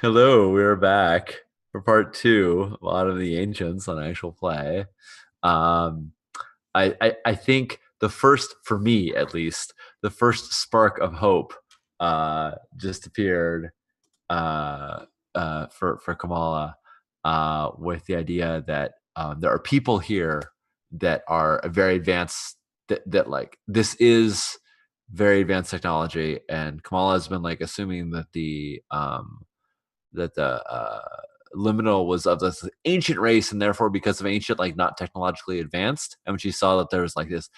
Hello, we're back for part two of A Lot of the Ancients on actual play. Um, I think the first, for me at least, the first spark of hope just appeared uh, for Kamala with the idea that there are people here that are very advanced. That like this is very advanced technology, and Kamala has been like assuming that the liminal was of this ancient race, and therefore because of ancient, like not technologically advanced. And when she saw that there was like this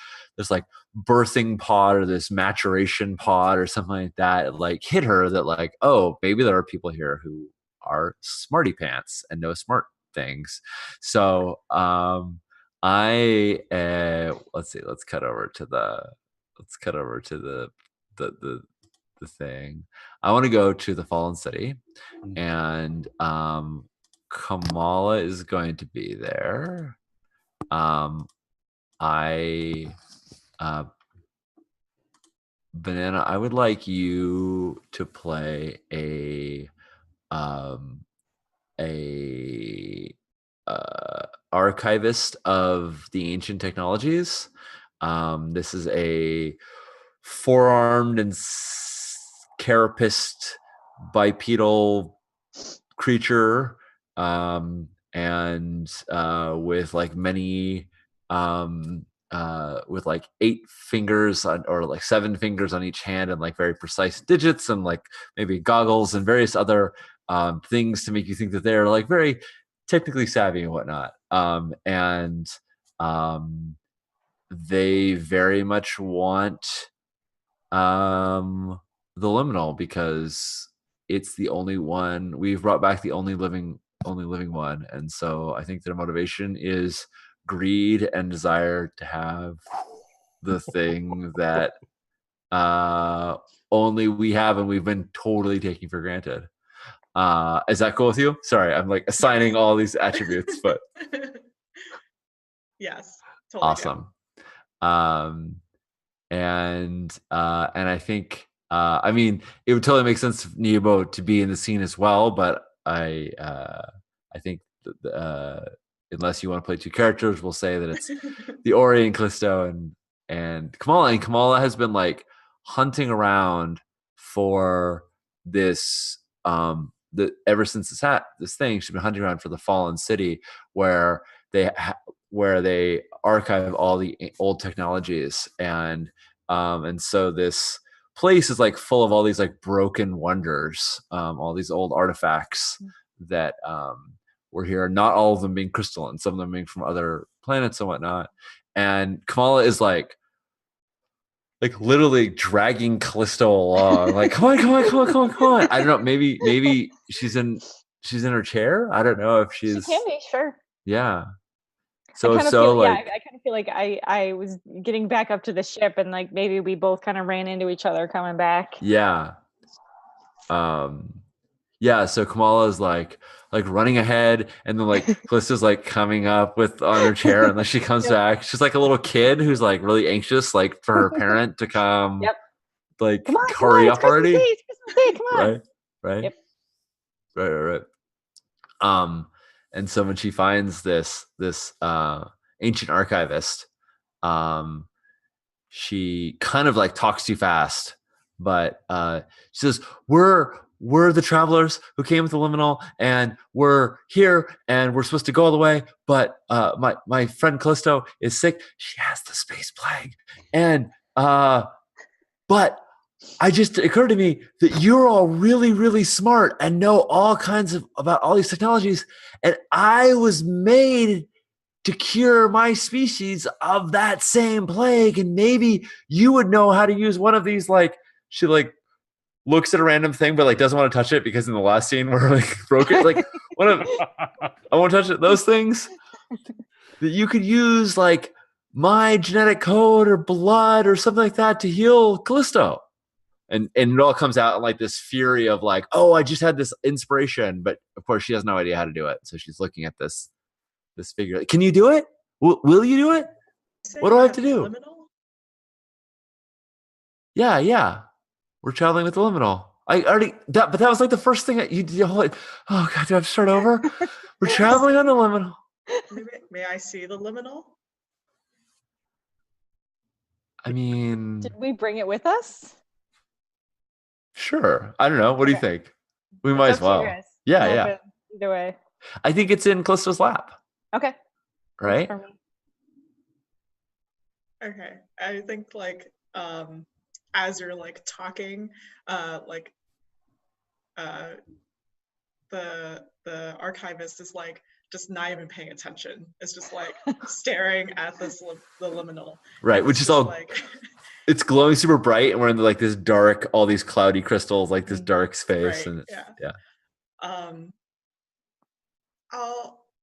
like birthing pod or this maturation pod or something like that, it like hit her that like, oh, maybe there are people here who are smarty pants and know smart things. So I let's see, let's cut over to the the the thing. I want to go to the Fallen City, and Kamala is going to be there. I uh, Banana, I would like you to play um, a archivist of the ancient technologies. This is a four-armed and carapaced bipedal creature, and with like many with like 8 fingers or like 7 fingers on each hand, and like very precise digits, and like maybe goggles and various other things to make you think that they're like very technically savvy and whatnot. And they very much want the liminal because it's the only one we've brought back, the only living one. And so I think their motivation is greed and desire to have the thing that uh only we have and we've been totally taking for granted. Is that cool with you? Sorry, I'm like assigning all these attributes, but Yes, totally do. awesome. um and I think I mean it would totally make sense for Nebo to be in the scene as well, but I think unless you want to play two characters, we'll say that it's the Ori and Callisto and Kamala. And Kamala has been like hunting around for this ever since this thing. She's been hunting around for the Fallen City, where they archive all the old technologies, and so this place is like full of all these like broken wonders, all these old artifacts that were here. Not all of them being crystalline, some of them being from other planets and whatnot. And Kamala is like literally dragging Callisto along, like come on, come on, come on, come on, come on. I don't know. Maybe she's in her chair. I don't know if She she's. can be, sure. Yeah. I So kind of so feel, yeah, like I kind of feel like I was getting back up to the ship, and like maybe we both kind of ran into each other coming back. yeah. Yeah, so Kamala is like running ahead, and then like Callista's like coming up with on her chair, and then she comes Yep. back. She's like a little kid who's like really anxious, like for her parent to come, Yep. like Come on, hurry it's up Christmas Day, already. it's Christmas Day, come on. Right, right, Yep. right. Um, and so when she finds this ancient archivist, um, she kind of like talks too fast, but she says, we're the travelers who came with the liminal, and we're here, and we're supposed to go all the way, but my friend Callisto is sick. She has the space plague, and but it occurred to me that you're all really, really smart and know all kinds of about all these technologies, and I was made to cure my species of that same plague, and maybe you would know how to use one of these. Like she like looks at a random thing, but like doesn't want to touch it because in the last scene where like broke it, like one of I won't touch it. Those things that you could use, like my genetic code or blood or something like that, to heal Callisto. And it all comes out in like this fury of like, oh, I just had this inspiration, but of course she has no idea how to do it. So she's looking at this figure. Can you do it? Will you do it? What do I have to do? Liminal? Yeah. We're traveling with the liminal. I already that, but that was like the first thing that you did. Oh God, do I have to start over? We're traveling on the liminal. May I see the liminal? I mean, Did we bring it with us? sure. I don't know. What do you Okay. think? We might It's as up to you well. guys. Yeah, I'm yeah. open either way. I think it's in Callisto's lap, Okay. Works right? for me. Okay, I think like as you're like talking, like the archivist is like just not even paying attention. It's just like staring at this the liminal. Right, And which it's is just all like it's glowing super bright, and we're in like this dark, all these cloudy crystals, like this dark space, right, and yeah.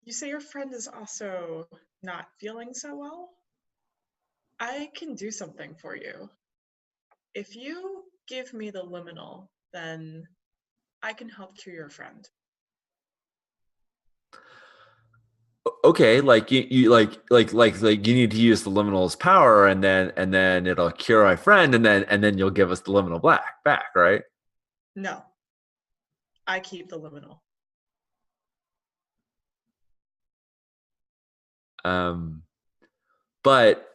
You say your friend is also not feeling so well? I can do something for you. If you give me the liminal, then I can help cure your friend. okay, like you like you need to use the liminal's power, and then it'll cure my friend, and then you'll give us the liminal back, right? No, I keep the liminal. But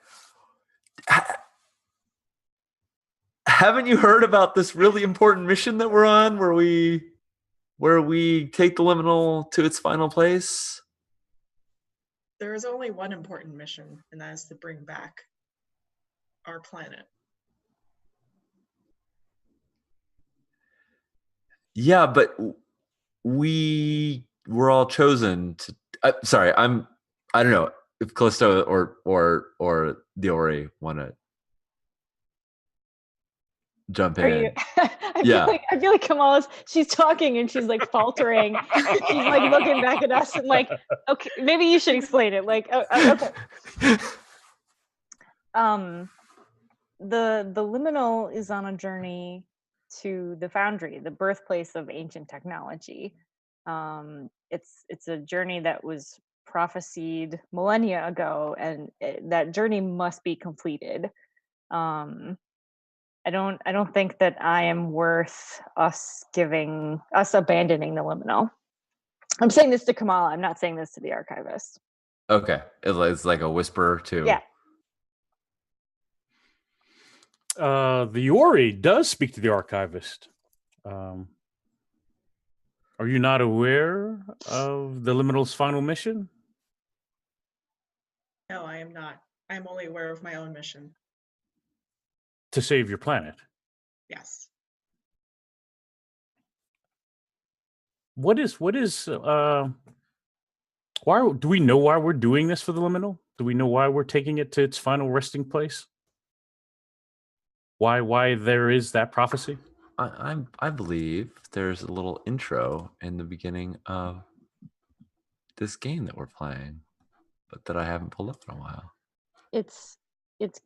haven't you heard about this really important mission that we're on, where we take the liminal to its final place? There is only one important mission, and that is to bring back our planet. Yeah, but we're all chosen to. Sorry, I don't know if Callisto or Diori want to jump in. I feel like Kamala's, she's talking and she's like faltering. She's like looking back at us and like, okay, maybe you should explain it. Like, okay. The liminal is on a journey to the Foundry, the birthplace of ancient technology. It's a journey that was prophesied millennia ago, and that journey must be completed. I don't think that I am worth us abandoning the liminal. I'm saying this to Kamala. I'm not saying this to the archivist. Okay, it's like a whisper to. Yeah. The Ori does speak to the archivist. Are you not aware of the liminal's final mission? No, I am not. I am only aware of my own mission. To save your planet. Yes. What is why do we know why we're doing this for the liminal? Do we know why we're taking it to its final resting place? Why there is that prophecy? I believe there's a little intro in the beginning of this game that we're playing, but that I haven't pulled up in a while. It's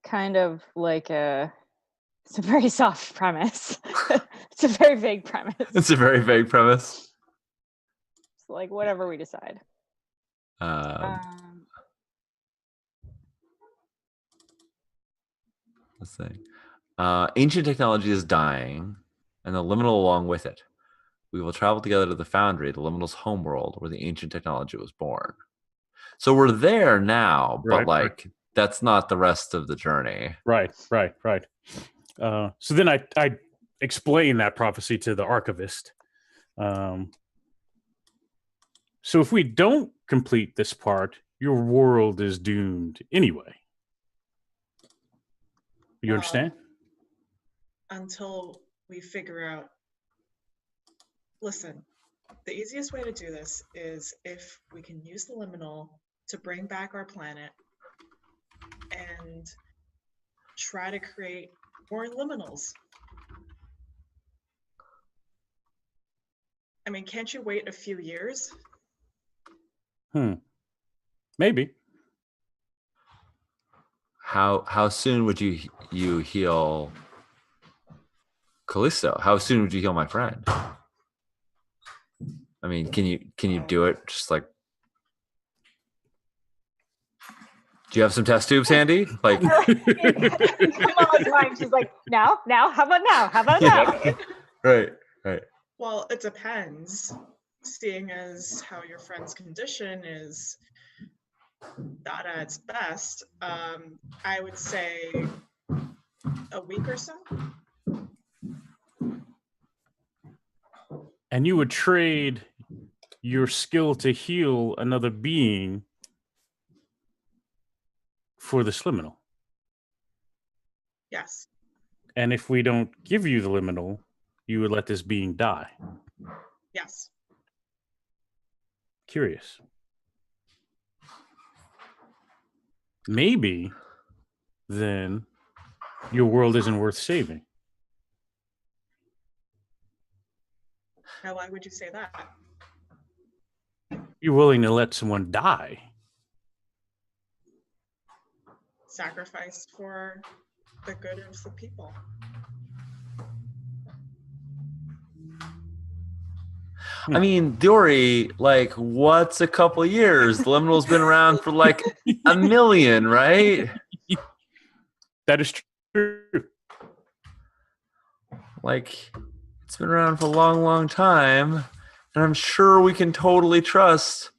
kind of like it's a very soft premise. It's a very vague premise. It's a very vague premise. It's like whatever we decide. Let's see. Ancient technology is dying, and the liminal along with it. We will travel together to the Foundry, the liminal's homeworld, where the ancient technology was born. So we're there now, but right. That's not the rest of the journey. Right. So then I explain that prophecy to the archivist. So if we don't complete this part, your world is doomed anyway. You understand? Until we figure out. Listen, the easiest way to do this is if we can use the liminal to bring back our planet and try to create more liminals. I mean, can't you wait a few years? Maybe. How soon would you heal Callisto? How soon would you heal my friend? I mean, can you do it just like? Do you have some test tubes handy? Like, Kamala's mind, she's like, now, how about now? Right. Right. Well, it depends. Seeing as how your friend's condition is not at its best, I would say a week or so. And you would trade your skill to heal another being for this liminal. Yes. And if we don't give you the liminal, you would let this being die. Yes. Curious. Maybe then your world isn't worth saving. Now, why would you say that? You're willing to let someone die. Sacrifice for the good of the people. I mean, Dory, like, what's a couple of years? The liminal's been around for like a million, right? That is true. Like, it's been around for a long, long time. And I'm sure we can totally trust.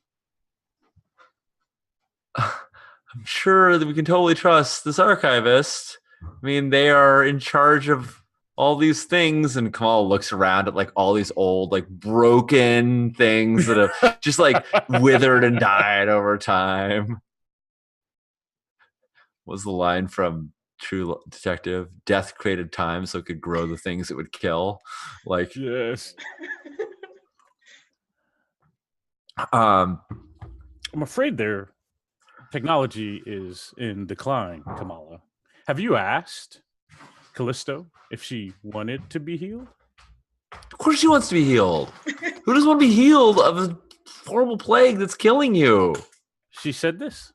I'm sure that we can totally trust this archivist. I mean, they are in charge of all these things, and Kamal looks around at like all these old, like broken things that have just like withered and died over time. Was the line from True Detective? Death created time so it could grow the things it would kill. Like, Yes. um, I'm afraid their technology is in decline, Kamala. Have you asked Callisto if she wanted to be healed? of course she wants to be healed. Who doesn't want to be healed of a horrible plague that's killing you? She said this.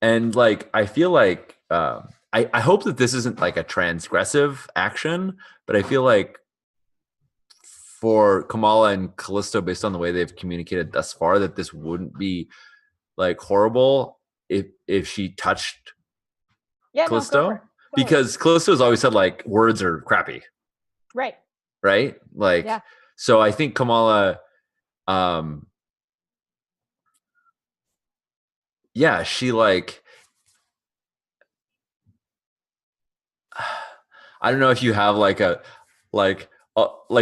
And like, I feel like I hope that this isn't like a transgressive action, but I feel like for Kamala and Callisto, based on the way they've communicated thus far, that this wouldn't be like horrible if she touched Yeah, Callisto, no, go for it. Go for it. because Callisto has always said like words are crappy, Right. right? Like, Yeah. so I think Kamala, yeah, she like, I don't know if you have like a like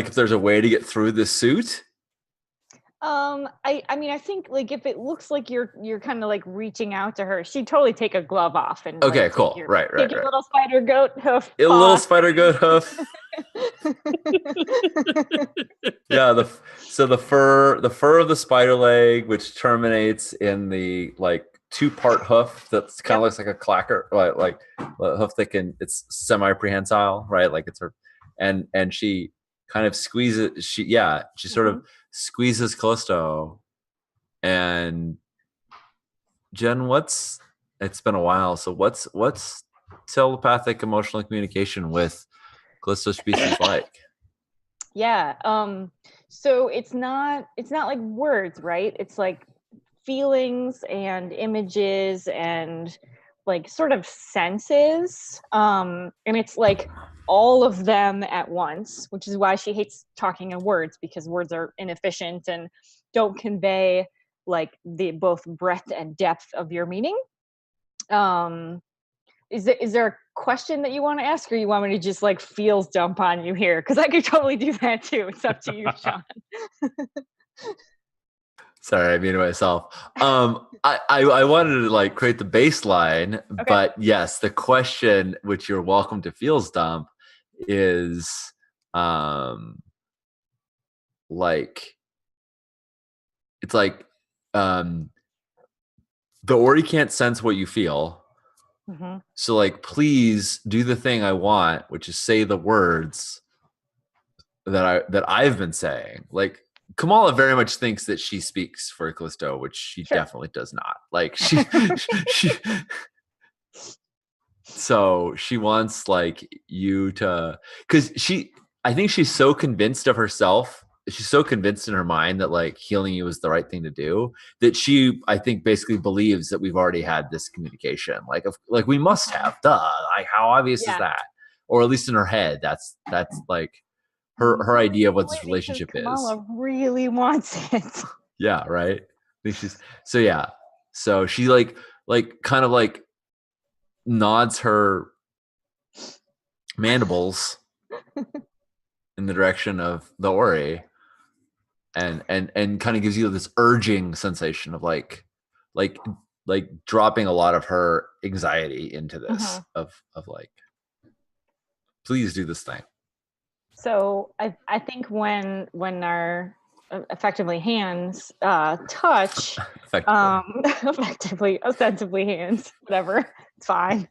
if there's a way to get through the suit. I mean, I think like if it looks like you're kind of like reaching out to her, she'd totally take a glove off and Okay, like, cool. Right. take your little spider goat hoof. A little paw. spider goat hoof. Yeah, the fur of the spider leg, which terminates in the like 2-part hoof that's kind of looks like a clacker, like a hoof that can, it's semi-prehensile, right? Like it's her, and she kind of squeezes. She sort of squeezes Callisto. And Jen, it's been a while, so what's telepathic emotional communication with Callisto species like? Yeah. So it's not like words, right? It's like feelings and images and like sort of senses. And it's like all of them at once, which is why she hates talking in words, because words are inefficient and don't convey like the both breadth and depth of your meaning. Is there a question that you want to ask, or you want me to just like feels dump on you here? Because I could totally do that too. It's up to you, Sean. Sorry, I muted myself. I wanted to like create the baseline, but yes, the question, which you're welcome to feels dump, is like it's like the Ori can't sense what you feel. So like, please do the thing I want, which is say the words that I've been saying. Like, Kamala very much thinks that she speaks for Callisto, which she definitely does not. Like she so she wants like you to, because I think she's so convinced of herself she's so convinced in her mind that like healing you is the right thing to do, that she, I think, basically believes that we've already had this communication. Like we must have, duh. Like how obvious is Yeah. that? Or at least in her head, that's like her idea of what this Only because relationship is. Kamala really wants it. Yeah, right. I think she's so yeah. So she like kind of like nods her mandibles in the direction of the Ori, and kind of gives you this urging sensation of like dropping a lot of her anxiety into this of like, please do this thing. So I think when our effectively hands touch, effectively, ostensibly hands, whatever, it's fine.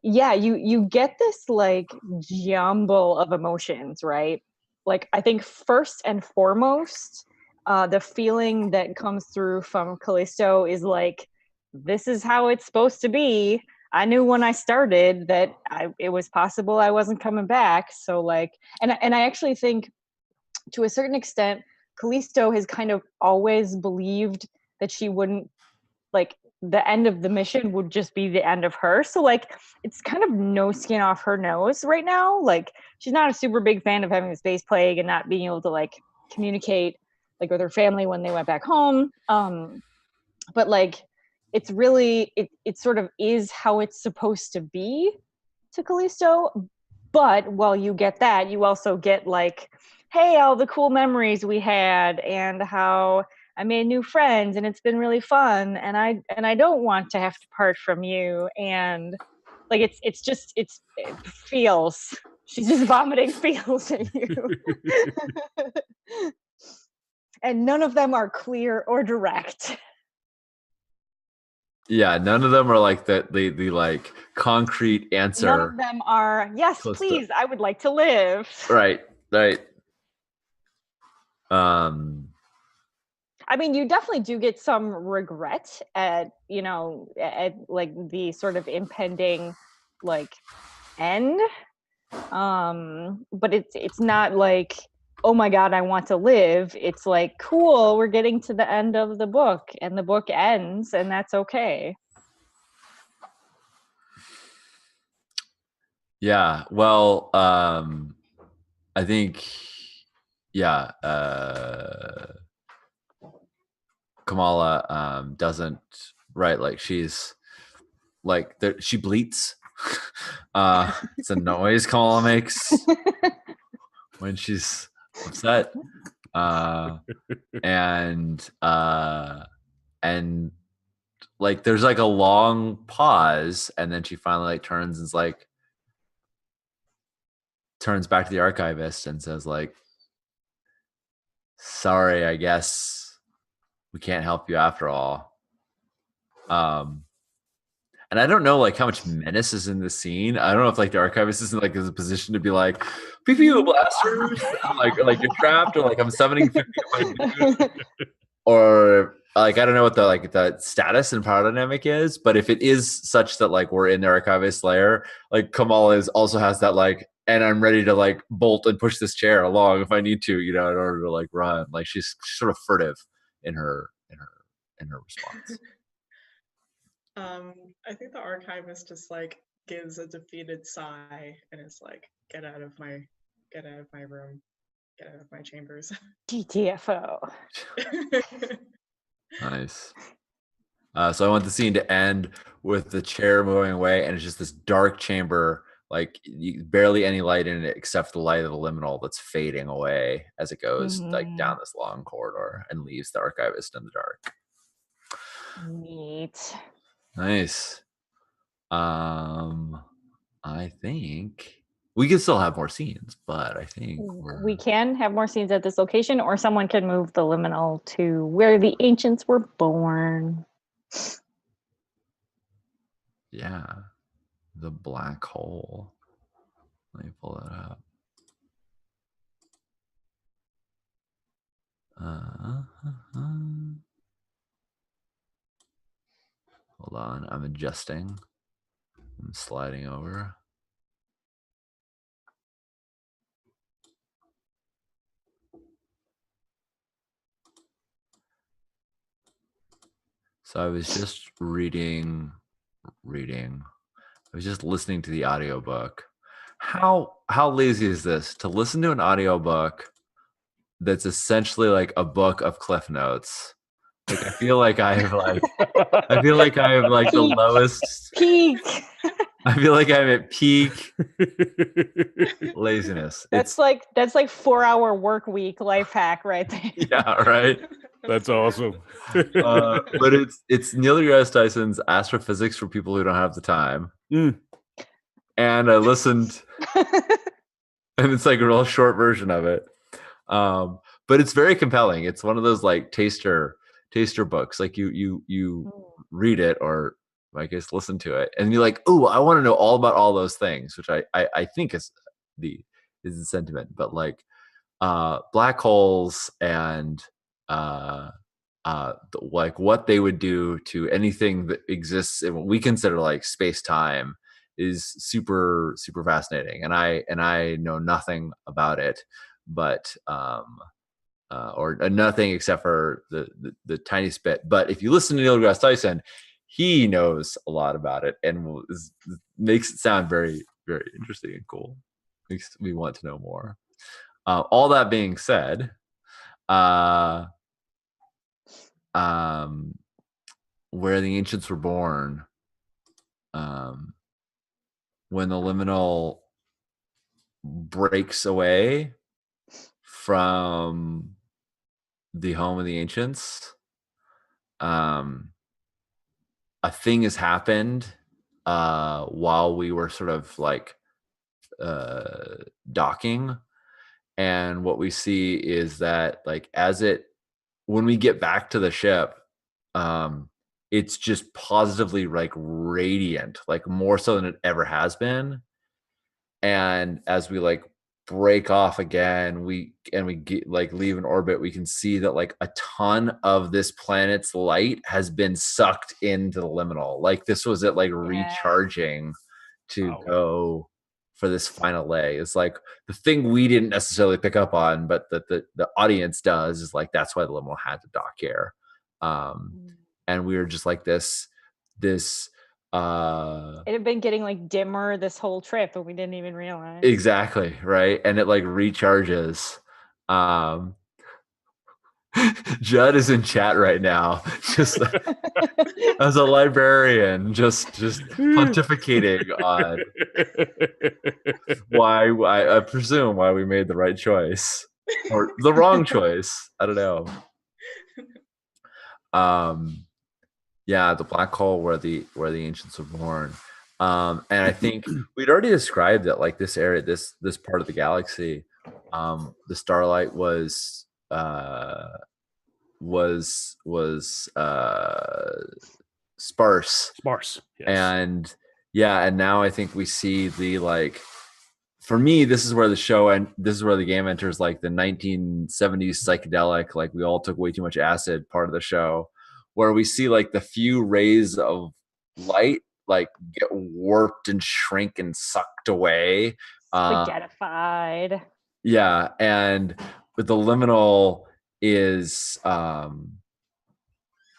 Yeah, you get this like jumble of emotions, right? Like I think first and foremost, the feeling that comes through from Callisto is like, this is how it's supposed to be. I knew when I started that it was possible I wasn't coming back. So like, and I actually think to a certain extent, Callisto has kind of always believed that she wouldn't, like, the end of the mission would just be the end of her. So like, it's kind of no skin off her nose right now. Like, she's not a super big fan of having the space plague and not being able to like communicate like with her family when they went back home. But like, it's really, it sort of is how it's supposed to be to Callisto. But while you get that, you also get like, hey, all the cool memories we had and how I made new friends and it's been really fun, and I don't want to have to part from you. And like it feels, she's just vomiting feels at you. And none of them are clear or direct. Yeah, none of them are like the like concrete answer. None of them are, yes, please, I would like to live. Right. I mean, you definitely do get some regret at, you know, at like the sort of impending like end. But it's not like, oh my God, I want to live. It's like, cool, we're getting to the end of the book and the book ends, and that's okay. Yeah. Well, I think, yeah, Kamala doesn't, right, like she's like she bleats. It's a noise Kamala makes when she's upset. And like there's like a long pause, and then she finally like turns and's like, turns back to the archivist and says like, sorry, I guess we can't help you after all. And I don't know like how much menace is in the scene. I don't know if like the archivist isn't like in a position to be like, pew pew blasters, like you're trapped, or like I'm summoning 50 of my dudes. Or like I don't know what the like the status and power dynamic is, but if it is such that like we're in the archivist layer, like Kamala also has that like, and I'm ready to like bolt and push this chair along if I need to, you know, in order to like run. Like she's sort of furtive in her response. I think the archivist just like gives a defeated sigh and is like, get out of my room, get out of my chambers. GTFO. Nice. So I want the scene to end with the chair moving away, and it's just this dark chamber, like barely any light in it except the light of the liminal that's fading away as it goes like down this long corridor and leaves the archivist in the dark. Neat. Nice. I think we can still have more scenes, but I think we can have more scenes at this location, or someone can move the liminal to where the ancients were born. Yeah, the black hole. Let me pull that up. Hold on, I'm adjusting. I'm sliding over. So I was just reading. I was just listening to the audiobook. How lazy is this to listen to an audiobook that's essentially like a book of cliff notes? Like I feel like I have like the Peak. lowest. Peak. I feel like I'm at peak laziness. That's like 4-hour work week life hack right there. Yeah, right. That's awesome. But it's Neil deGrasse Tyson's Astrophysics for people who don't have the time. Mm. And I listened, and it's like a real short version of it. But it's very compelling. It's one of those like taster books. Like you read it, or I guess listen to it, and you're like, oh, I want to know all about all those things, which I think is the sentiment. But like black holes and like what they would do to anything that exists in what we consider like space time is super fascinating, and I know nothing about it, but or nothing except for the tiniest bit. But if you listen to Neil deGrasse Tyson, he knows a lot about it, and makes it sound very interesting and cool. Makes me want to know more. All that being said, where the ancients were born, when the liminal breaks away from the home of the ancients, a thing has happened while we were sort of like docking, and what we see is that like when we get back to the ship, it's just positively like radiant, like more so than it ever has been. And as we like break off again, we get like leave an orbit, we can see that like a ton of this planet's light has been sucked into the liminal. Like this was it, like recharging to go for this final leg. It's like the thing we didn't necessarily pick up on, but that the audience does, is like that's why the liminal had to dock here. And we were just like this it had been getting like dimmer this whole trip, but we didn't even realize. Exactly, right? And it like recharges. Judd is in chat right now, just as a librarian, just pontificating on why I presume why we made the right choice or the wrong choice. I don't know. Yeah, the black hole where the ancients were born. And I think we'd already described that like this area, this part of the galaxy, the starlight was sparse. Yes. And and now I think we see the like, for me, this is where the show and this is where the game enters like the 1970s psychedelic, like we all took way too much acid part of the show, where we see like the few rays of light like get warped and shrink and sucked away. Spaghettified. Yeah, and with the liminal is and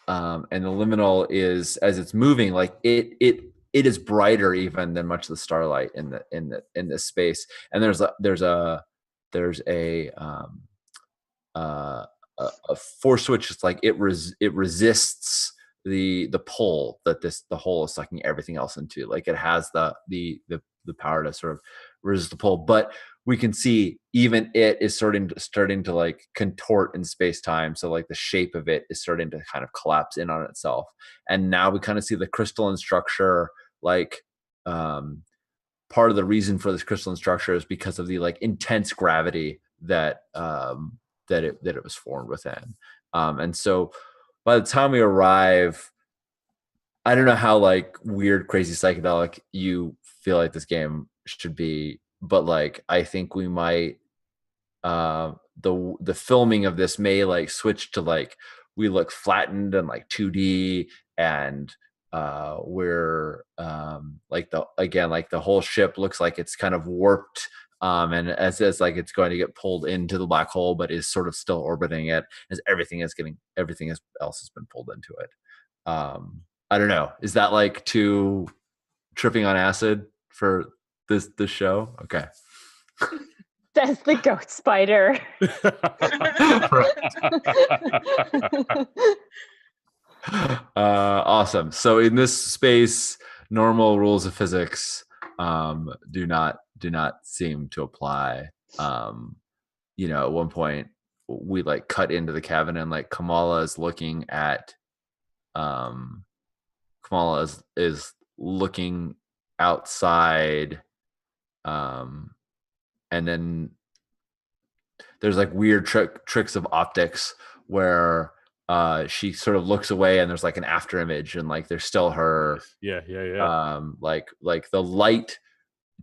the liminal is, as it's moving, like it is brighter even than much of the starlight in this space. And there's a force switch. It's like it resists the pull that the hole is sucking everything else into. Like it has the power to sort of resist the pull, but we can see even it is starting to like contort in space time. So like the shape of it is starting to kind of collapse in on itself. And now we kind of see the crystalline structure, like part of the reason for this crystalline structure is because of the like intense gravity that it was formed within. And so by the time we arrive, I don't know how like weird, crazy psychedelic you feel like this game should be, but like I think we might the filming of this may like switch to like we look flattened and like 2D, and we're like the whole ship looks like it's kind of warped, and as like it's going to get pulled into the black hole, but is sort of still orbiting it, as everything else has been pulled into it. I don't know. Is that like too tripping on acid for this show? Okay. Says the goat spider. Awesome. So in this space, normal rules of physics do not seem to apply. At one point we like cut into the cabin and like Kamala is looking at Kamala is looking outside, and then there's like weird tricks of optics where she sort of looks away and there's like an after image and like there's still her. Yeah. Like the light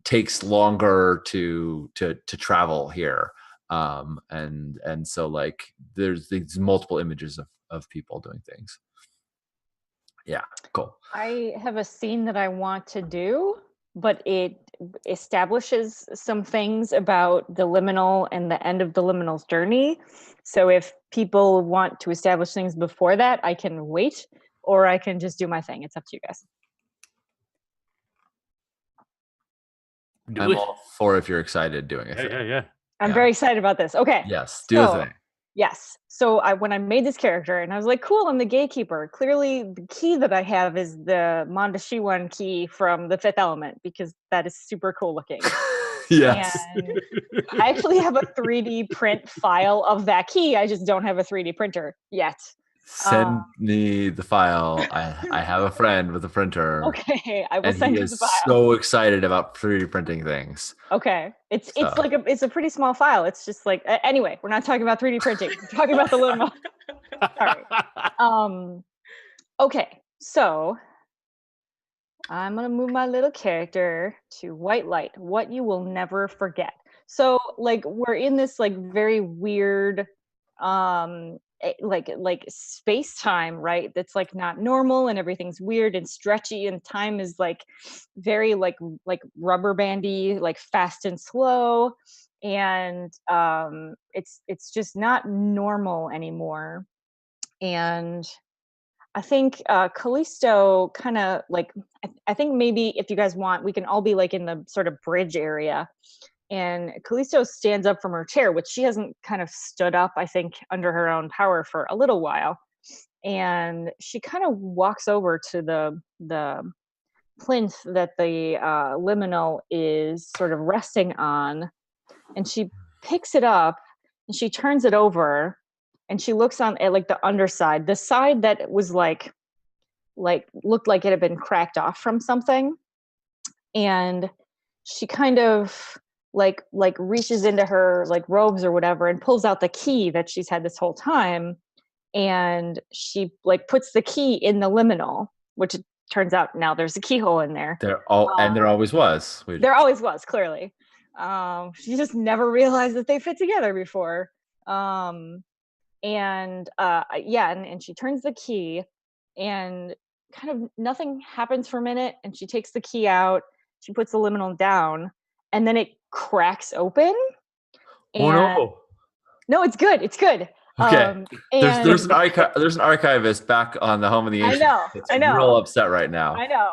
takes longer to travel here, and so like there's these multiple images of people doing things. Yeah, cool. I have a scene that I want to do, but it establishes some things about the liminal and the end of the liminal's journey. So if people want to establish things before that, I can wait, or I can just do my thing. It's up to you guys. I'm all for if you're excited doing it. Yeah. I'm very excited about this. Okay. Yes, do the thing. Yes. So when I made this character and I was like, cool, I'm the gatekeeper. Clearly the key that I have is the Mondoshiwan key from the Fifth Element because that is super cool looking. Yes. And I actually have a 3D print file of that key. I just don't have a 3D printer yet. Send me the file. I have a friend with a printer. Okay, I will send you the file. So excited about 3D printing things. Okay, it's a pretty small file. It's just like anyway, we're not talking about 3D printing. We're talking about the liminal. Sorry. Okay, so I'm gonna move my little character to white light. What you will never forget. So like we're in this like very weird like space time, right? That's like not normal and everything's weird and stretchy and time is like very like rubber bandy, like fast and slow, and it's just not normal anymore. And I think Callisto kind of like I think maybe if you guys want, we can all be like in the sort of bridge area. And Callisto stands up from her chair, which she hasn't kind of stood up, I think, under her own power for a little while. And she kind of walks over to the plinth that the liminal is sort of resting on, and she picks it up and she turns it over, and she looks on at like the underside, the side that was like looked like it had been cracked off from something, and she kind of like reaches into her like robes or whatever and pulls out the key that she's had this whole time, and she like puts the key in the liminal, which it turns out now there's a keyhole in there. There always was. There always was, clearly. She just never realized that they fit together before. And she turns the key, and kind of nothing happens for a minute, and she takes the key out, she puts the liminal down, and then it cracks open. No, it's good. Okay. There's an archivist back on the Home of the Ancients. I know. Real upset right now. I know.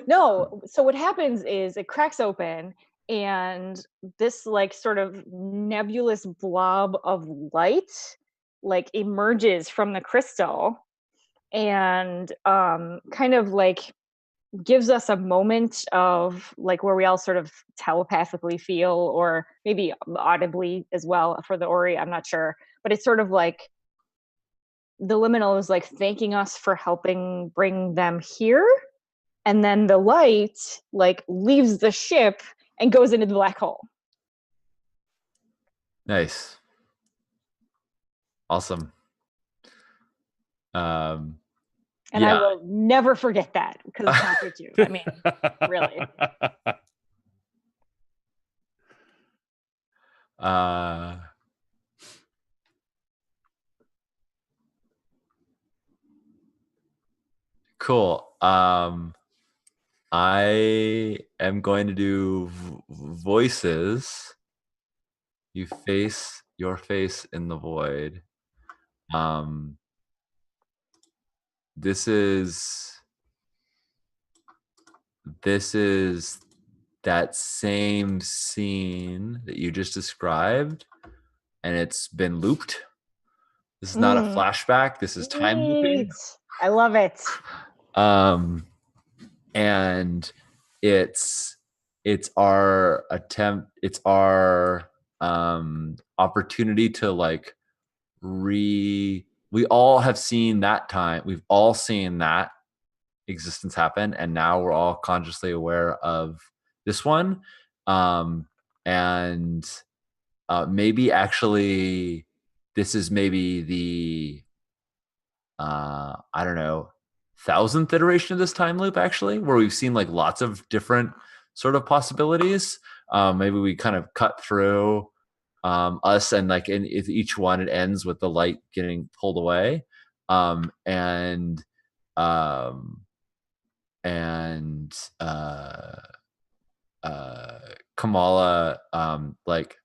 No. So what happens is it cracks open, and this like sort of nebulous blob of light like emerges from the crystal, and kind of like gives us a moment of like where we all sort of telepathically feel, or maybe audibly as well for the Ori, I'm not sure, but it's sort of like the liminal is like thanking us for helping bring them here, and then the light like leaves the ship and goes into the black hole. Nice. Awesome. And I will never forget that because it's not with you. I mean, really. Cool. I am going to do voices. You face your face in the void. this is that same scene that you just described, and it's been looped. This is not a flashback. This is time looping. Sweet. I love it. And it's our attempt, it's our opportunity to like we all have seen that time, we've all seen that existence happen, and now we're all consciously aware of this one. And maybe actually this is maybe the I don't know, 1000th iteration of this time loop, actually, where we've seen like lots of different sort of possibilities. Maybe we kind of cut through us, and like in each one it ends with the light getting pulled away. Kamala like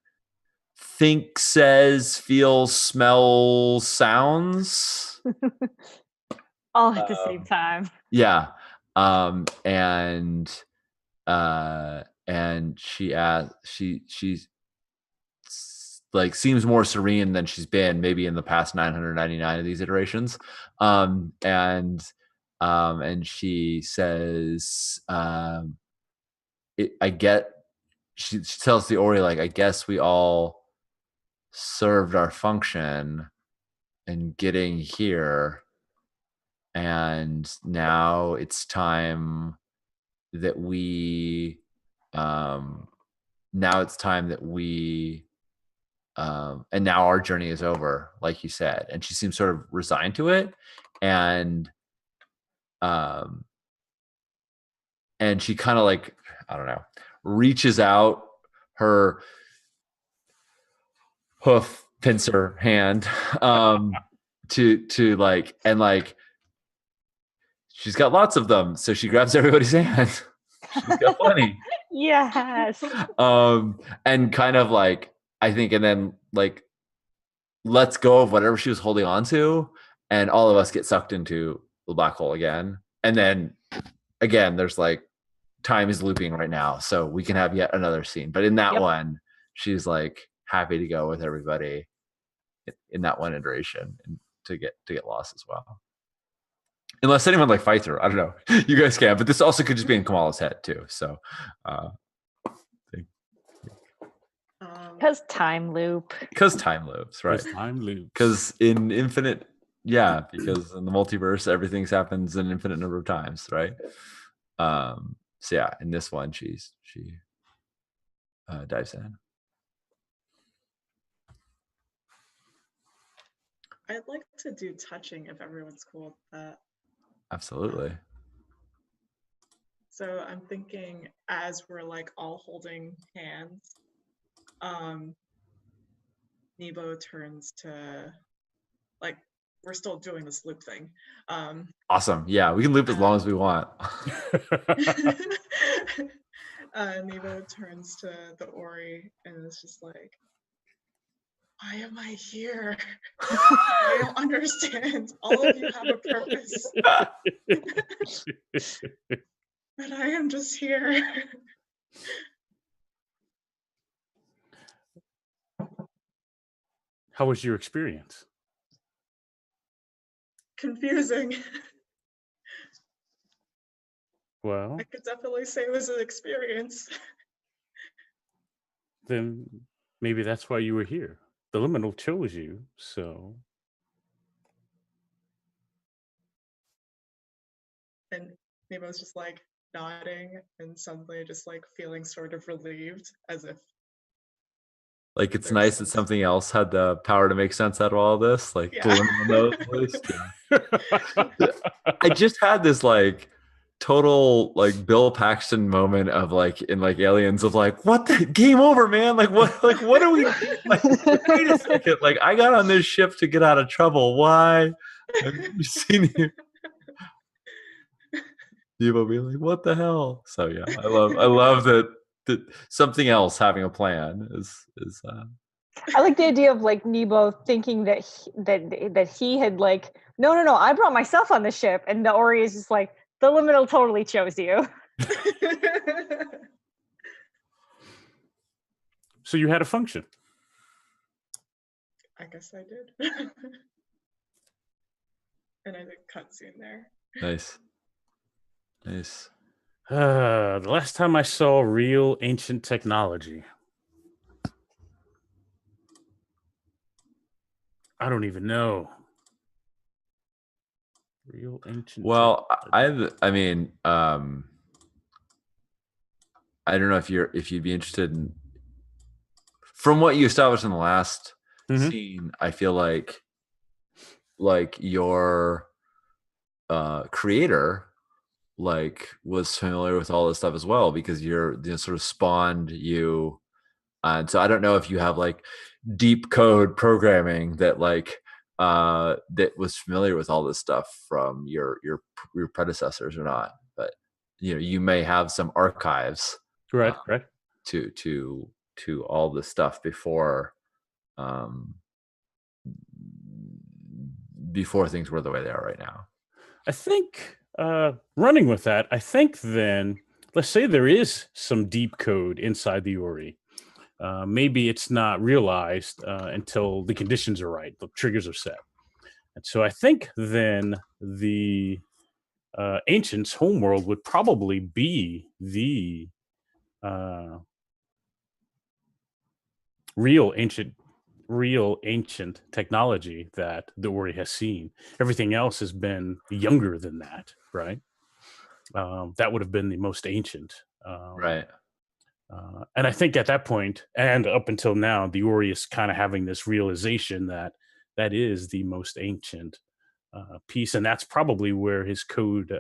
think, says, feels, smells, sounds All at the same time. yeah. And she's like seems more serene than she's been maybe in the past 999 of these iterations. And she says, she tells the Ori, like, I guess we all served our function in getting here, and now it's time that we and now our journey is over, like you said. And she seems sort of resigned to it, and she kind of like, I don't know, reaches out her hoof pincer hand to like, and like she's got lots of them, so she grabs everybody's hand. She's got plenty. Yes. And kind of like, I think, and then like lets go of whatever she was holding on to, and all of us get sucked into the black hole again. And then again, there's like, time is looping right now, so we can have yet another scene. But in that one, she's like happy to go with everybody in that one iteration, and to get lost as well. Unless anyone like fights her, I don't know. You guys can, but this also could just be in Kamala's head too. So, because time loop. Because time loops, right? Time loops. Because in infinite, yeah, because in the multiverse, everything happens an infinite number of times, right? So yeah, in this one, she dives in. I'd like to do touching if everyone's cool with that. Absolutely. So I'm thinking, as we're like all holding hands, Nebo turns to, like, we're still doing this loop thing. Awesome. Yeah, we can loop as long as we want. Nebo turns to the Ori and is just like, why am I here? I don't understand. All of you have a purpose. But I am just here. How was your experience? Confusing. Well, I could definitely say it was an experience. then maybe that's why you were here. The liminal chose you, so. And Nebo's just like nodding and suddenly just like feeling sort of relieved, as if Like, it's there's nice that some- something else had the power to make sense out of all this. Like, Yeah. the liminal knows at least. Yeah. I just had this like total like Bill Paxton moment of like in like Aliens of like, what the game over, man? Like what are we like, wait a second, like I got on this ship to get out of trouble. Why? Have you seen you? Nebo be like, what the hell? So yeah, I love that something else having a plan is I like the idea of like Nebo thinking that he had like No. I brought myself on the ship, and the Ori is just like, the liminal totally chose you. So you had a function. I guess I did. And I did cutscene there. Nice. The last time I saw real ancient technology, I don't even know. Real ancient. Well, technology. I mean, I don't know if you'd be interested in, from what you established in the last Mhm. scene. I feel like your creator was familiar with all this stuff as well, because you're sort of spawned you, and so I don't know if you have deep code programming that that was familiar with all this stuff from your predecessors or not, but you may have some archives Right. to all this stuff before things were the way they are right now. I think running with that, I think then, let's say there is some deep code inside the Ori. Maybe it's not realized until the conditions are right, the triggers are set. And so I think then the ancients' homeworld would probably be the real ancient technology that the Ori has seen. Everything else has been younger than that, right? That would have been the most ancient. Right. And I think at that point, and up until now, the Ori is kind of having this realization that that is the most ancient piece, and that's probably where his code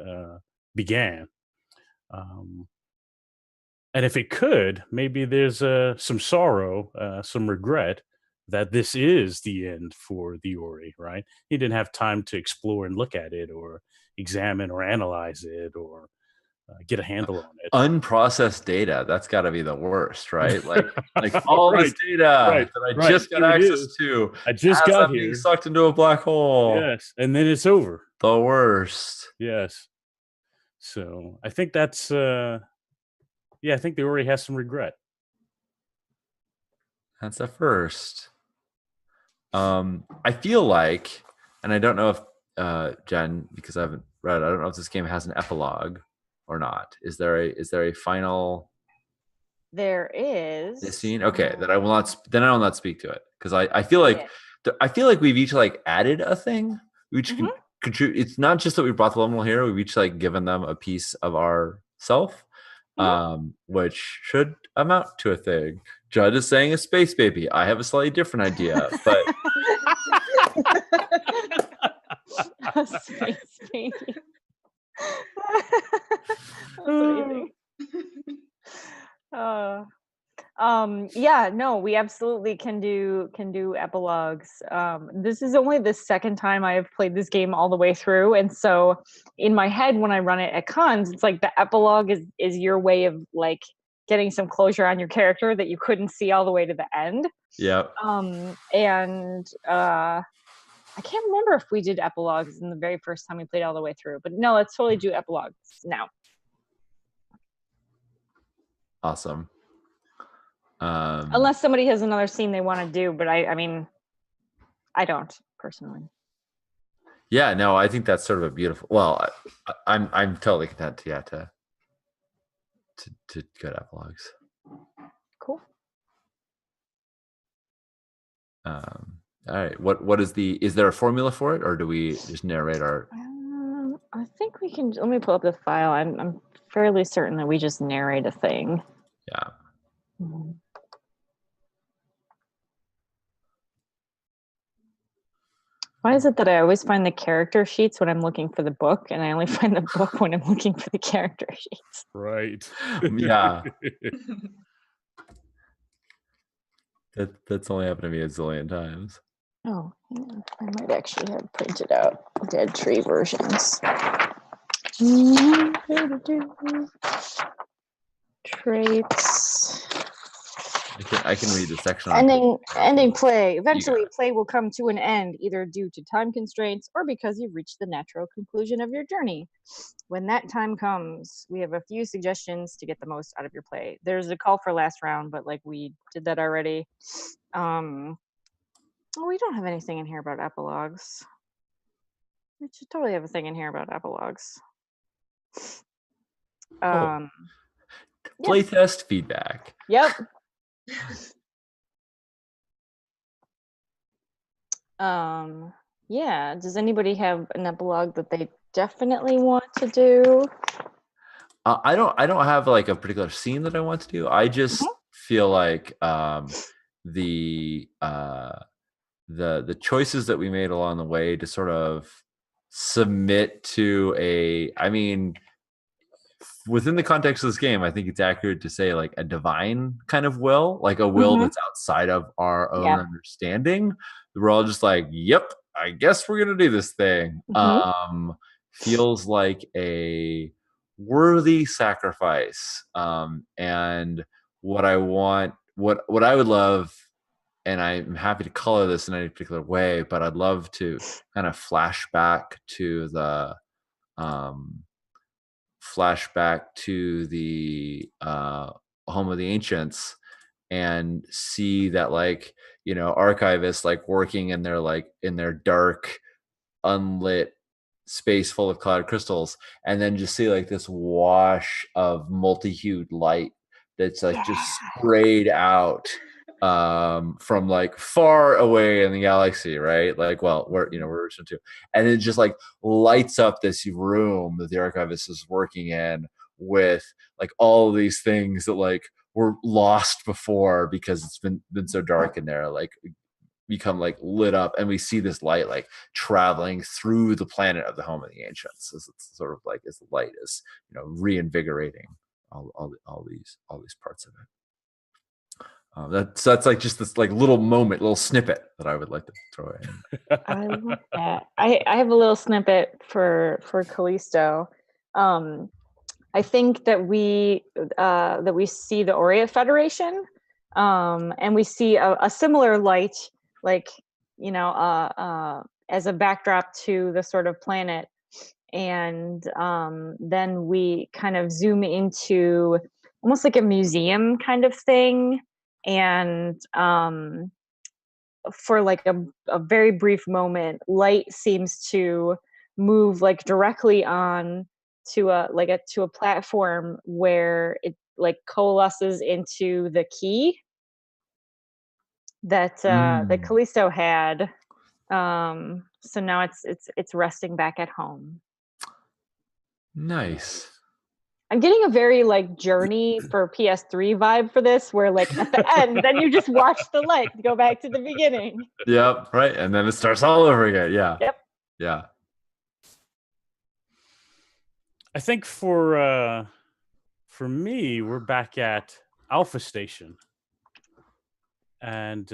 began. And if it could, maybe there's some sorrow, some regret that this is the end for the Ori, right? He didn't have time to explore and look at it or examine or analyze it or get a handle on it. Unprocessed data, that's got to be the worst, right? All this data that I just got Here it access is. to I just as got I'm here. being sucked into a black hole. Yes, and then it's over. The worst. Yes. So I think that's I think the Ori has some regret. That's the first. I feel like, and I don't know if Jen, because I haven't read, I don't know if this game has an epilogue or not. Is there a final There is. scene? Okay, then I will not speak to it, because I feel like we've each added a thing. We each can contribute. It's not just that we brought the liminal here. We've each given them a piece of our self, which should amount to a thing. Judd is saying a space baby. I have a slightly different idea, but A space baby. That's amazing. We absolutely can do epilogues. This is only the second time I have played this game all the way through, and so in my head when I run it at cons, it's like the epilogue is your way of getting some closure on your character that you couldn't see all the way to the end. yeah. I can't remember if we did epilogues in the very first time we played all the way through, but no, let's totally do epilogues now. Awesome. Unless somebody has another scene they want to do, but I mean, I don't personally. Yeah, no, I think that's sort of a beautiful. Well, I'm totally content to go to epilogues. Cool. All right. What is there a formula for it, or do we just narrate our? I think we can. Let me pull up the file. I'm fairly certain that we just narrate a thing. Yeah. Why is it that I always find the character sheets when I'm looking for the book, and I only find the book when I'm looking for the character sheets? Right. Yeah. That's only happened to me a zillion times. Oh, hang on. I might actually have printed out Dead Tree versions. Traits. I I can read the section on Ending play. You Eventually, got it. play will come to an end, either due to time constraints or because you've reached the natural conclusion of your journey. When that time comes, we have a few suggestions to get the most out of your play. There's a call for last round, but like we did that already. We don't have anything in here about epilogues. We should totally have a thing in here about epilogues. Cool. Yeah. Playtest feedback. Yep. Yeah. Does anybody have an epilogue that they definitely want to do? I don't have like a particular scene that I want to do. I just feel like the choices that we made along the way to sort of submit to within the context of this game, I think it's accurate to say like a divine kind of will, like a will that's outside of our own understanding. We're all just like, yep, I guess we're gonna do this thing. Feels like a worthy sacrifice. And what I want, what I would love, and I'm happy to color this in any particular way, but I'd love to kind of flashback to the home of the ancients and see that like, archivists like working in their dark unlit space full of cloud crystals, and then just see like this wash of multi-hued light that's like just sprayed out from like far away in the galaxy, right? Like, well, we're Original 2, and it just like lights up this room that the archivist is working in with like all of these things that like were lost before because it's been so dark in there, like become like lit up, and we see this light like traveling through the planet of the home of the ancients, as it's sort of like as the light is reinvigorating all these parts of it. That's like just this like little snippet that I would like to throw in. I love that. I have a little snippet for Callisto. I think that we see the Aureate Federation, and we see a similar light, like as a backdrop to the sort of planet, and then we kind of zoom into almost like a museum kind of thing, and for like a very brief moment, light seems to move like directly on to a platform where it like coalesces into the key that that Callisto had. So now it's resting back at home. Nice. I'm getting a very like Journey for PS3 vibe for this, where like at the end, then you just watch the light go back to the beginning. Yep, right, and then it starts all over again. Yeah. Yep. Yeah. I think for me, we're back at Alpha Station, and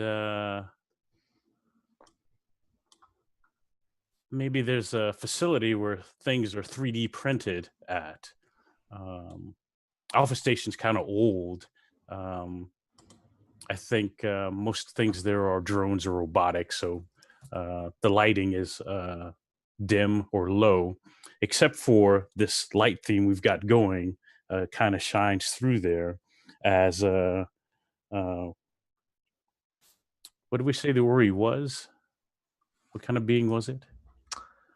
maybe there's a facility where things are 3D printed at. Alpha Station's kind of old. I think most things there are drones or robotics, so the lighting is dim or low, except for this light theme we've got going. Kind of shines through there as what did we say the Ori was? What kind of being was it?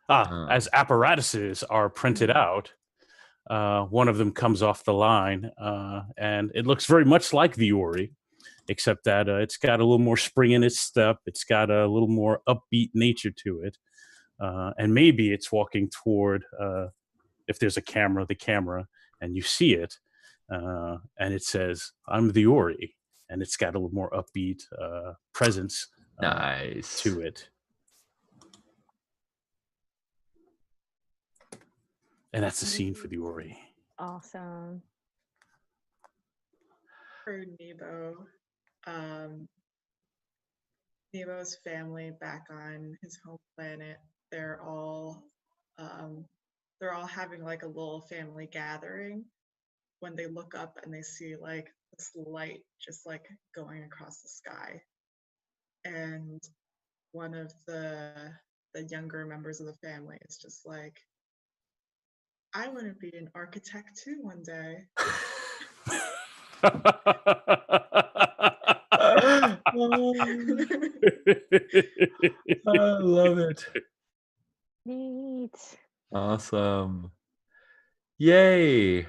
As apparatuses are printed out, one of them comes off the line, and it looks very much like the Ori, except that it's got a little more spring in its step. It's got a little more upbeat nature to it. And maybe it's walking toward, if there's a camera, the camera, and you see it, and it says, "I'm the Ori," and it's got a little more upbeat presence nice to it. And that's the scene for the Ori. Awesome. For Nebo, Nebo's family back on his home planet, they're all having like a little family gathering when they look up and they see like this light just like going across the sky. And one of the younger members of the family is just like, I want to be an architect too one day. I love it. Neat. Awesome. Yay.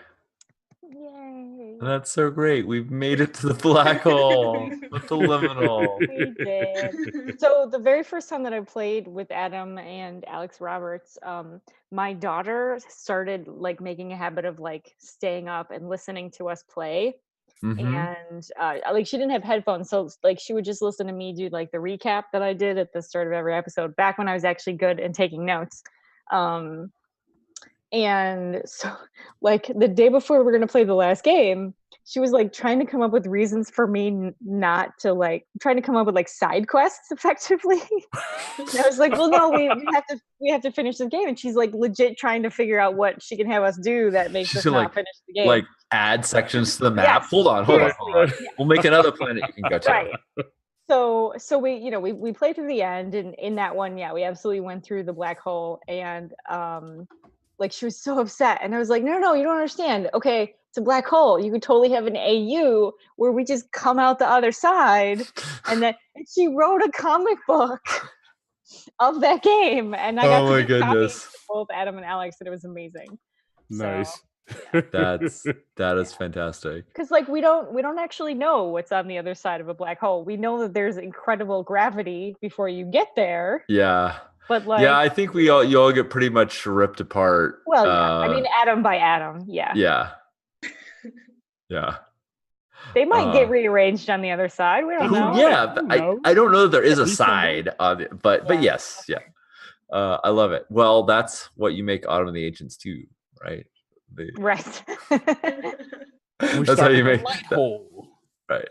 Yay. That's so great. We've made it to the black hole with the liminal. We did. So the very first time that I played with Adam and Alex Roberts, my daughter started like making a habit of like staying up and listening to us play. Mhm. And like she didn't have headphones, so like she would just listen to me do like the recap that I did at the start of every episode back when I was actually good and taking notes. And so like the day before we were going to play the last game, she was like trying to come up with reasons for me not to like trying to come up with like side quests effectively. And I was like, well, no, we have to finish this game. And she's like legit trying to figure out what she can have us do that makes us should, not like- finish the game. Like add sections to the map. Yes, Hold on. seriously. We'll make another planet you can go to. Right. So we played through the end, and in that one, yeah, we absolutely went through the black hole, and like she was so upset, and I was like, no, you don't understand. Okay, it's a black hole. You could totally have an AU where we just come out the other side, and she wrote a comic book of that game, and I got Oh my to give copies goodness. to both Adam and Alex, and it was amazing. Nice. That is fantastic. Because like we don't actually know what's on the other side of a black hole. We know that there's incredible gravity before you get there, Yeah. but like Yeah, I think you all get pretty much ripped apart. well, yeah. I mean, atom by atom, yeah. Yeah. Yeah. They might get rearranged on the other side. We don't know. Yeah, but I don't know that there is a At least one side of it, but Yeah. yes, yeah. I love it. Well, that's what you make Autumn of the Ancients too, right? Right. That's how you make light that. hole. Right.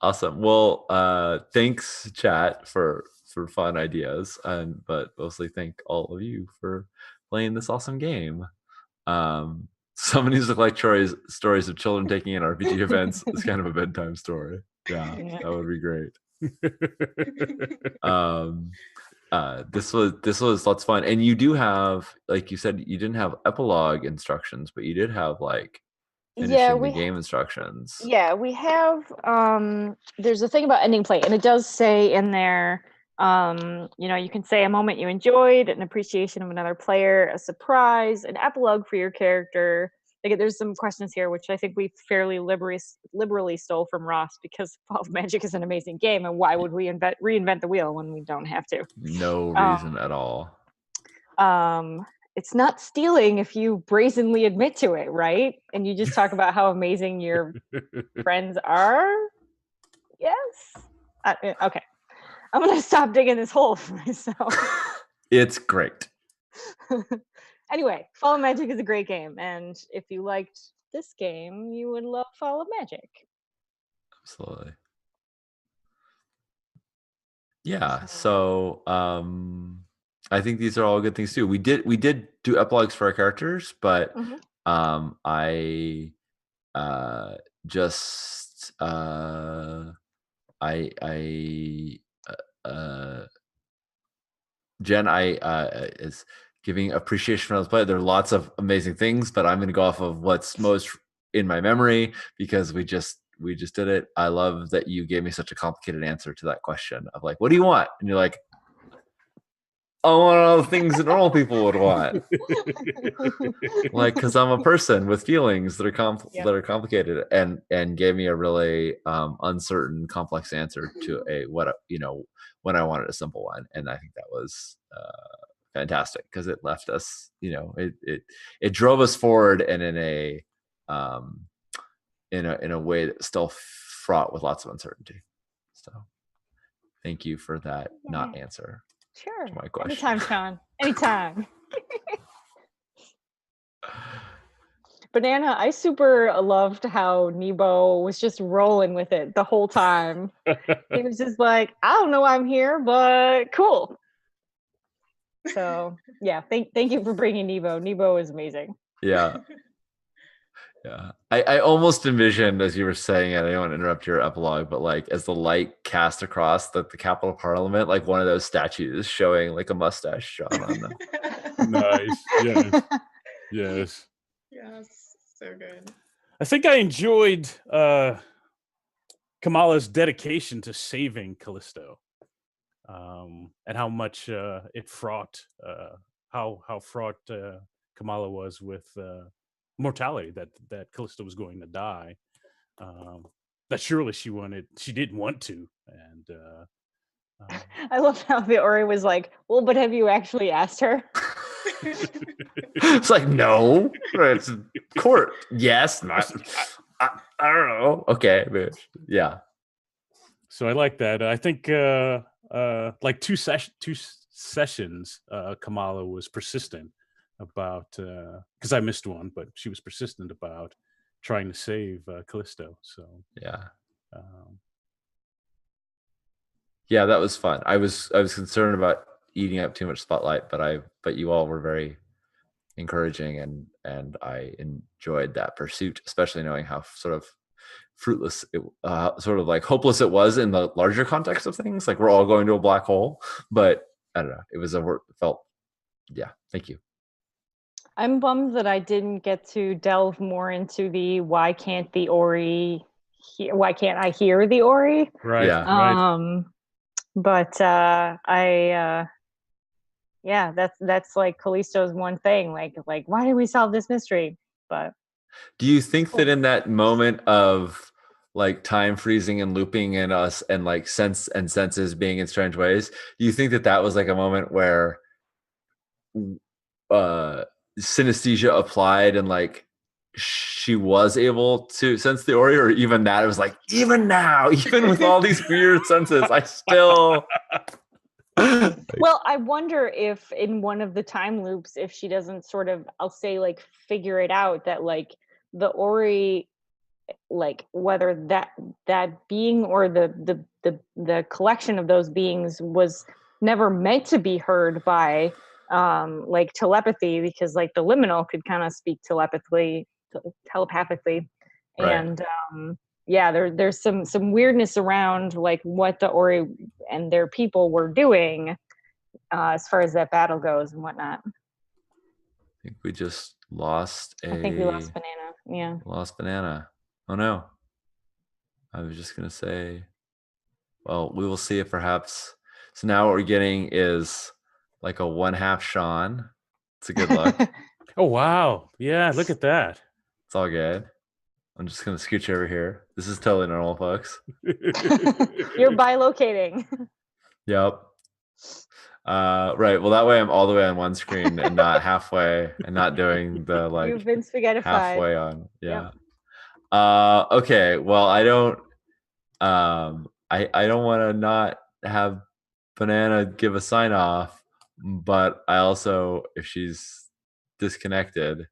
Awesome. Well, thanks, chat, for fun ideas, but mostly thank all of you for playing this awesome game. Some of these look like stories of children taking in RPG events. It's kind of a bedtime story. Yeah, Yeah. that would be great. This was lots of fun, and you do have, like you said, you didn't have epilogue instructions, but you did have like finishing the game instructions. Yeah, we have there's a thing about ending play, and it does say in there you can say a moment you enjoyed, an appreciation of another player, a surprise, an epilogue for your character. Like, there's some questions here which I think we fairly liberally stole from Ross, because Fall of Magic is an amazing game, and why would we reinvent the wheel when we don't have to? No reason at all. It's not stealing if you brazenly admit to it, right? And you just talk about how amazing your friends are. Yes. Okay. I'm gonna stop digging this hole for myself. It's great. Anyway, Fall of Magic is a great game, and if you liked this game, you would love Fall of Magic. Absolutely. Yeah. So I think these are all good things too. We did do epilogues for our characters, but I just Jen is giving appreciation for the player. There are lots of amazing things, but I'm going to go off of what's most in my memory, because we just did it. I love that you gave me such a complicated answer to that question of like, what do you want? And you're like, I want all the things that normal people would want. Like, because I'm a person with feelings that are that are complicated, and gave me a really uncertain, complex answer to when I wanted a simple one. And I think that was fantastic, because it left us, it drove us forward, and in a way that's still fraught with lots of uncertainty. So thank you for that not answer. Sure. To my question. Anytime, Sean. Anytime. Banana, I super loved how Nebo was just rolling with it the whole time. He was just like, I don't know why I'm here, but cool. So yeah, thank you for bringing Nebo. Nebo is amazing. Yeah. Yeah. I almost envisioned as you were saying it, I don't want to interrupt your epilogue, but like as the light cast across the Capitol Parliament, like one of those statues showing like a mustache shot on them. Nice. Yes. Yes. Yes, so good. I think I enjoyed Kamala's dedication to saving Callisto, and how much it fraught, how fraught Kamala was with mortality, that Callisto was going to die. That surely she didn't want to, and I love how the Ori was like, well, but have you actually asked her? It's like, no, it's court. Yes. I don't know. Okay. But yeah. so I like that. I think like two sessions, Kamala was persistent about, because I missed one, but she was persistent about trying to save Callisto. So Yeah. um, Yeah, that was fun. I was concerned about eating up too much spotlight, but you all were very encouraging, and I enjoyed that pursuit, especially knowing how sort of fruitless it, sort of like hopeless it was in the larger context of things. Like we're all going to a black hole, but I don't know. It was felt. Yeah. Thank you. I'm bummed that I didn't get to delve more into the why can't the Ori, why can't I hear the Ori? right, Yeah. right. But yeah, that's like Callisto's one thing. Like why did we solve this mystery? But Do you think that in that moment of like time freezing and looping and us and like senses being in strange ways, do you think that that was like a moment where synesthesia applied and like she was able to sense the Ori, or even that it was like, even now, even with all these weird senses, I still well, I wonder if in one of the time loops, if she doesn't sort of, I'll say like figure it out that like the Ori, like whether that being or the collection of those beings was never meant to be heard by like telepathy, because like the liminal could kind of speak telepathically, Right. and yeah, there's some weirdness around like what the Ori and their people were doing as far as that battle goes and whatnot. I think we just lost I think we lost Banana. Yeah. Lost Banana. Oh no. I was just gonna say, well, we will see if perhaps. So now what we're getting is like a 1/2 Sean. It's a good look. Oh wow, yeah, look at that. It's all good. I'm just gonna scooch over here. This is totally normal, folks. You're bilocating. Yep. Right. Well, that way I'm all the way on one screen and not halfway, and not doing the like You've been spaghettified. halfway on. Yeah. Yep. Okay. Well, I don't want to not have Banana give a sign off, but I also, if she's disconnected,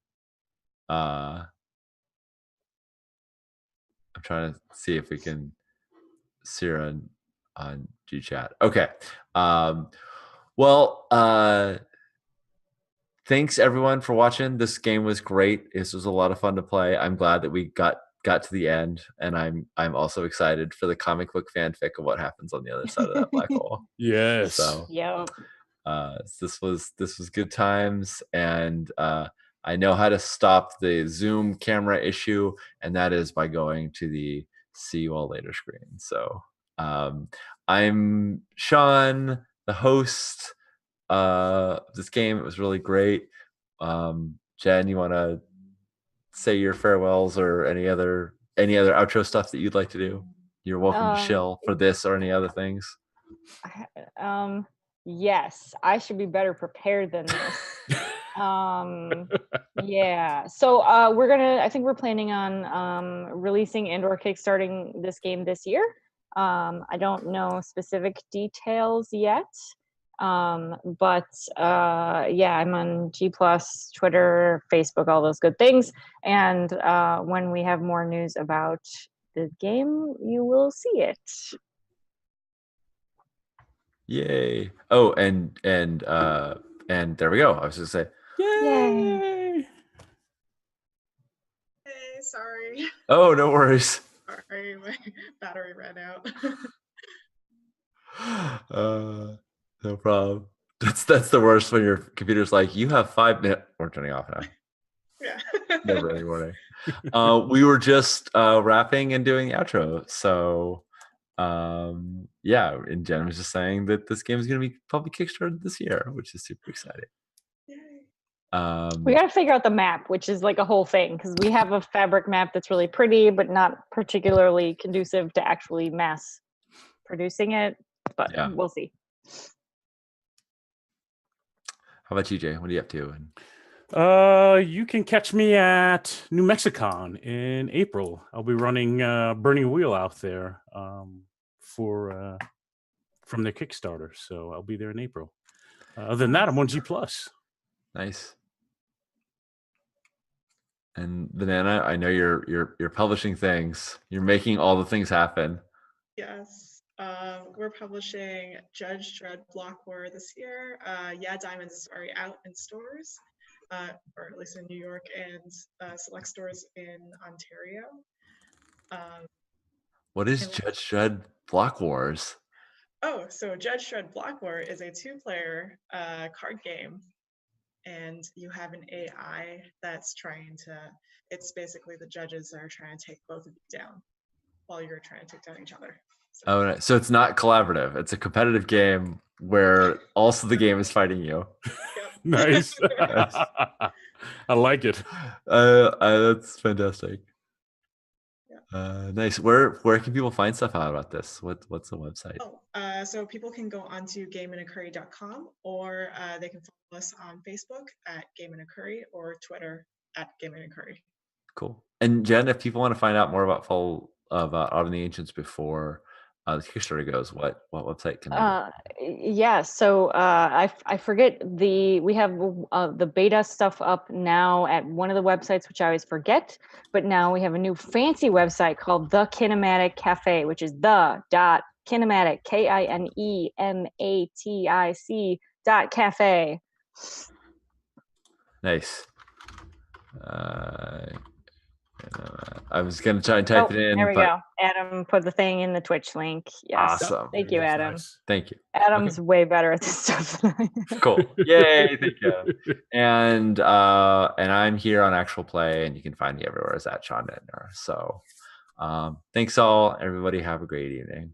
I'm trying to see if we can see her on GChat. Okay. Well, thanks everyone for watching. This game was great. This was a lot of fun to play. I'm glad that we got to the end, and I'm also excited for the comic book fanfic of what happens on the other side of that black hole. Yes. So Yeah. this was good times, and I know how to stop the Zoom camera issue, and that is by going to the see you all later screen. So I'm Sean, the host of this game. It was really great. Jen, you want to say your farewells or any other outro stuff that you'd like to do? You're welcome to shill for this or any other things. Yes, I should be better prepared than this. Yeah, so I think we're planning on releasing and or kickstarting this game this year. I don't know specific details yet, but yeah, I'm on G+, Twitter, Facebook, all those good things, and when we have more news about the game, you will see it. Yay. Oh, and there we go. I was just gonna say, Yay! Yay. Oh, no worries. Sorry, my battery ran out. No problem. That's the worst when your computer's like, you have 5 minutes. We're turning off now. Yeah. Never any warning. We were just wrapping and doing the outro. So yeah, and Jen was just saying that this game is going to be probably kickstarted this year, which is super exciting. Yay. We got to figure out the map, which is like a whole thing, because we have a fabric map that's really pretty, but not particularly conducive to actually mass producing it. But Yeah. we'll see. How about you, Jay? What are you up to? You can catch me at New Mexicon in April. I'll be running Burning Wheel out there for from their Kickstarter. So I'll be there in April. Other than that, I'm on G+. Nice. And Banana, I know you're publishing things. You're making all the things happen. Yes. We're publishing Judge Dredd Block War this year. Yeah, Diamonds is already out in stores, or at least in New York and select stores in Ontario. What is And- Judge Dredd Block Wars? Oh, so Judge Dredd Block War is a 2-player card game, and you have an AI that's trying to. It's basically the judges that are trying to take both of you down, while you're trying to take down each other. Oh, nice. So it's not collaborative. It's a competitive game where also the game is fighting you. Yep. Nice. I like it. That's fantastic. Yeah. Nice. Where can people find stuff out about this? What's the website? Oh, so people can go onto gameandacurry.com, or they can follow us on Facebook at Game and a Curry, or Twitter at Game and a Curry. Cool. And Jen, if people want to find out more about Art of the Ancients before the Kickstarter goes, what website can they go? Yeah, so I forget we have the beta stuff up now at one of the websites, which I always forget, but now we have a new fancy website called The Kinematic Cafe, which is the.kinematic KINEMATIC Nice. I was gonna try and type it in. There we but go. Adam put the thing in the Twitch link. Yes. Awesome. Thank you, Adam. Nice. Thank you. Adam's way better at this stuff than I am. Cool. Yay, thank you. And I'm here on Actual Play, and you can find me everywhere as at Sean Nedner. So thanks all, everybody. Have a great evening.